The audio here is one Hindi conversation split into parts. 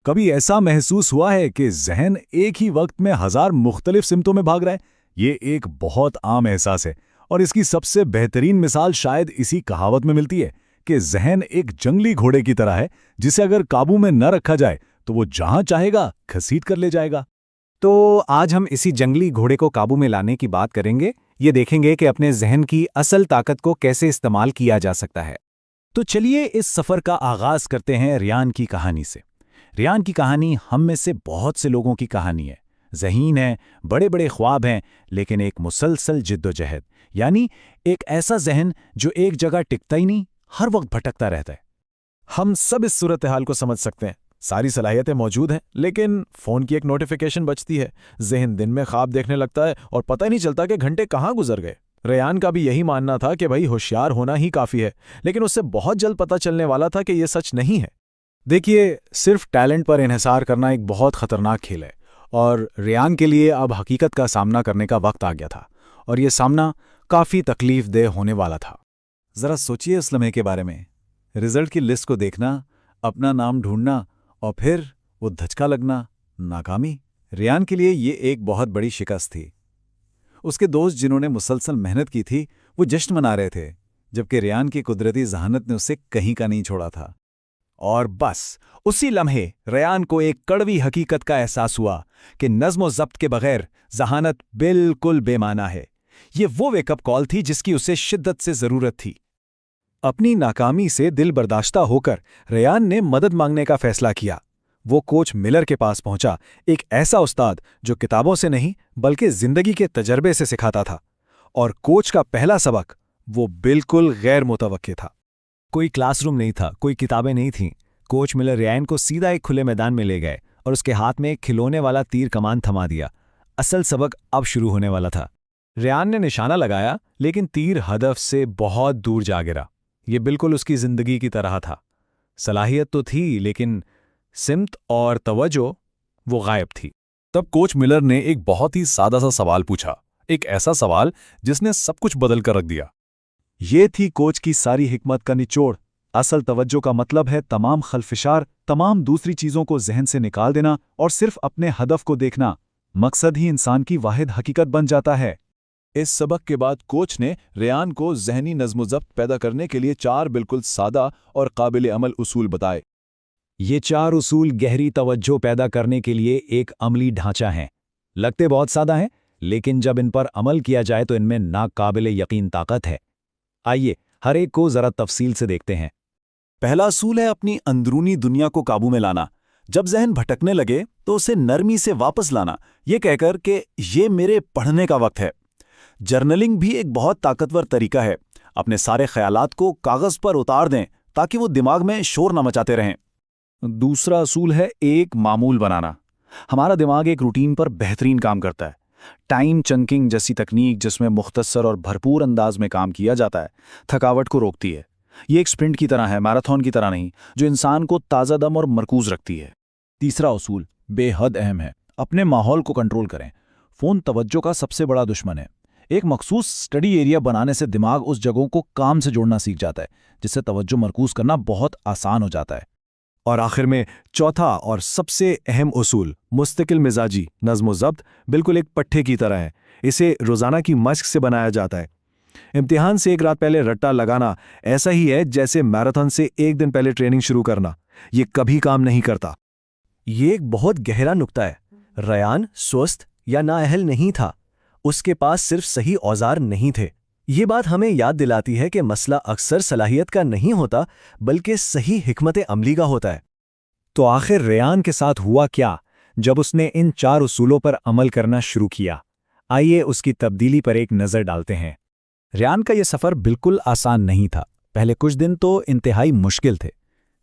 कभी ऐसा महसूस हुआ है कि ज़हन एक ही वक्त में हज़ार मुख्तलिफ सिमतों में भाग रहा है? ये एक बहुत आम एहसास है और इसकी सबसे बेहतरीन मिसाल शायद इसी कहावत में मिलती है कि ज़हन एक जंगली घोड़े की तरह है जिसे अगर काबू में न रखा जाए तो वो जहां चाहेगा घसीट कर ले जाएगा। तो आज हम इसी जंगली घोड़े को काबू में लाने की बात करेंगे। ये देखेंगे कि अपने ज़हन की असल ताकत को कैसे इस्तेमाल किया जा सकता है। तो चलिए इस सफ़र का आगाज़ करते हैं रियान की कहानी से। रियान की कहानी हम में से बहुत से लोगों की कहानी है। ज़हीन है, बड़े बड़े ख्वाब हैं, लेकिन एक मुसलसल जिद्दोजहद, यानी एक ऐसा ज़हन जो एक जगह टिकता ही नहीं, हर वक्त भटकता रहता है। हम सब इस सूरत हाल को समझ सकते हैं। सारी सलाहियतें मौजूद हैं, लेकिन फ़ोन की एक नोटिफिकेशन बजती है, ज़हन दिन में ख्वाब देखने लगता है और पता ही नहीं चलता कि घंटे कहाँ गुजर गए। रेयान का भी यही मानना था कि भाई होशियार होना ही काफ़ी है, लेकिन उससे बहुत जल्द पता चलने वाला था कि यह सच नहीं है। देखिए, सिर्फ टैलेंट पर इन्हिसार करना एक बहुत ख़तरनाक खेल है और रियान के लिए अब हकीकत का सामना करने का वक्त आ गया था और ये सामना काफ़ी तकलीफ़देह होने वाला था। ज़रा सोचिए उस लम्हे के बारे में। रिज़ल्ट की लिस्ट को देखना, अपना नाम ढूंढना और फिर वो धचका लगना, नाकामी। रियान के लिए ये एक बहुत बड़ी शिकस्त थी। उसके दोस्त जिन्होंने मुसलसल मेहनत की थी वो जश्न मना रहे थे, जबकि रियान की कुदरती जहानत ने उसे कहीं का नहीं छोड़ा था। और बस उसी लम्हे रियान को एक कड़वी हकीकत का एहसास हुआ कि नज़्म व ज़ब्त के बगैर जहानत बिल्कुल बेमाना है। ये वो वेकअप कॉल थी जिसकी उसे शिद्दत से ज़रूरत थी। अपनी नाकामी से दिल बर्दाश्ता होकर रियान ने मदद मांगने का फैसला किया। वो कोच मिलर के पास पहुंचा, एक ऐसा उस्ताद जो किताबों से नहीं बल्कि जिंदगी के तजर्बे से सिखाता था। और कोच का पहला सबक वो बिल्कुल गैर मुतवक्के था। कोई क्लासरूम नहीं था, कोई किताबें नहीं थीं। कोच मिलर रियान को सीधा एक खुले मैदान में ले गए और उसके हाथ में एक खिलौने वाला तीर कमान थमा दिया। असल सबक अब शुरू होने वाला था। रियान ने निशाना लगाया, लेकिन तीर हदफ से बहुत दूर जा गिरा। ये बिल्कुल उसकी जिंदगी की तरह था। सलाहियत तो थी, लेकिन सिमत और तवज्जो वो गायब थी। तब कोच मिलर ने एक बहुत ही सादा सा सवाल पूछा, एक ऐसा सवाल जिसने सब कुछ बदल कर रख दिया। ये थी कोच की सारी हिकमत का निचोड़। असल तवज्जो का मतलब है तमाम खलफिशार, तमाम दूसरी चीज़ों को जहन से निकाल देना और सिर्फ अपने हदफ को देखना। मकसद ही इंसान की वाहिद हकीकत बन जाता है। इस सबक के बाद कोच ने रियान को ज़हनी नज़्म-ओ-ज़ब्त पैदा करने के लिए 4 बिल्कुल सादा और काबिल अमल उसूल बताए। ये 4 उसूल गहरी तवज्जो पैदा करने के लिए एक अमली ढांचा है। लगते बहुत सादा हैं, लेकिन जब इन पर अमल किया जाए तो इनमें नाकाबिल यकीन ताकत है। आइए हर एक को ज़रा तफसील से देखते हैं। पहला असूल है अपनी अंदरूनी दुनिया को काबू में लाना। जब जहन भटकने लगे तो उसे नरमी से वापस लाना, ये कहकर कि ये मेरे पढ़ने का वक्त है। जर्नलिंग भी एक बहुत ताकतवर तरीका है। अपने सारे ख्यालात को कागज़ पर उतार दें ताकि वो दिमाग में शोर न मचाते रहें। दूसरा असूल है एक मामूल बनाना। हमारा दिमाग एक रूटीन पर बेहतरीन काम करता है। टाइम चंकिंग जैसी तकनीक, जिसमें मुख्तसर और भरपूर अंदाज में काम किया जाता है, थकावट को रोकती है। ये एक स्प्रिंट की तरह है, मैराथन की तरह नहीं, जो इंसान को ताज़ा दम और मरकूज रखती है। तीसरा उसूल बेहद अहम है, अपने माहौल को कंट्रोल करें। फ़ोन तवज्जो का सबसे बड़ा दुश्मन है। एक मखसूस स्टडी एरिया बनाने से दिमाग उस जगहों को काम से जोड़ना सीख जाता है, जिससे तवज्जो मरकूज करना बहुत आसान हो जाता है। और आखिर में चौथा और सबसे अहम उसूल मुस्तकिल मिजाजी नज़्म-ओ-ज़ब्त बिल्कुल एक पट्टे की तरह है। इसे रोज़ाना की मश्क से बनाया जाता है। इम्तिहान से एक रात पहले रट्टा लगाना ऐसा ही है जैसे मैराथन से एक दिन पहले ट्रेनिंग शुरू करना। ये कभी काम नहीं करता। ये एक बहुत गहरा नुक्ता है। रियान स्वस्थ या नाअहल नहीं था, उसके पास सिर्फ सही औजार नहीं थे। ये बात हमें याद दिलाती है कि मसला अक्सर सलाहियत का नहीं होता, बल्कि सही हिकमत अमली का होता है। तो आखिर रियान के साथ हुआ क्या जब उसने इन 4 उसूलों पर अमल करना शुरू किया? आइए उसकी तब्दीली पर एक नज़र डालते हैं। रियान का यह सफ़र बिल्कुल आसान नहीं था। पहले कुछ दिन तो इंतहाई मुश्किल थे,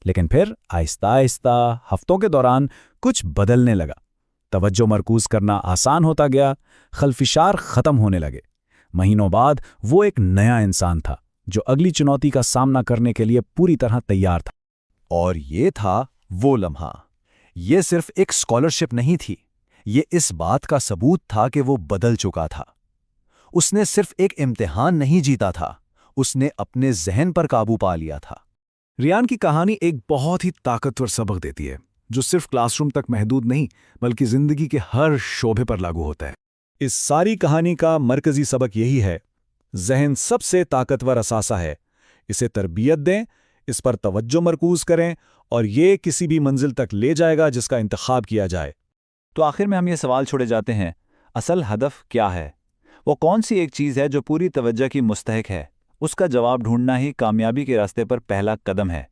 लेकिन फिर आहिस्ता आहिस्ता हफ्तों के दौरान कुछ बदलने लगा। तवज्जो मरकूज करना आसान होता गया, खलफिशार ख़त्म होने लगे। महीनों बाद वो एक नया इंसान था जो अगली चुनौती का सामना करने के लिए पूरी तरह तैयार था। और ये था वो लम्हा। ये सिर्फ एक स्कॉलरशिप नहीं थी, ये इस बात का सबूत था कि वो बदल चुका था। उसने सिर्फ एक इम्तिहान नहीं जीता था, उसने अपने जहन पर काबू पा लिया था। रियान की कहानी एक बहुत ही ताकतवर सबक देती है। जो सिर्फ क्लासरूम तक महदूद नहीं बल्कि जिंदगी के हर शोबे पर लागू होता है। इस सारी कहानी का मरकजी सबक यही है, जहन सबसे ताकतवर असासा है। इसे तरबियत दें, इस पर तवज्जो मरकूज करें और ये किसी भी मंजिल तक ले जाएगा जिसका इंतखाब किया जाए। तो आखिर में हम ये सवाल छोड़े जाते हैं, असल हदफ क्या है? वो कौन सी एक चीज़ है जो पूरी तवज्जो की मुस्तहिक है? उसका जवाब ढूंढना ही कामयाबी के रास्ते पर पहला कदम है।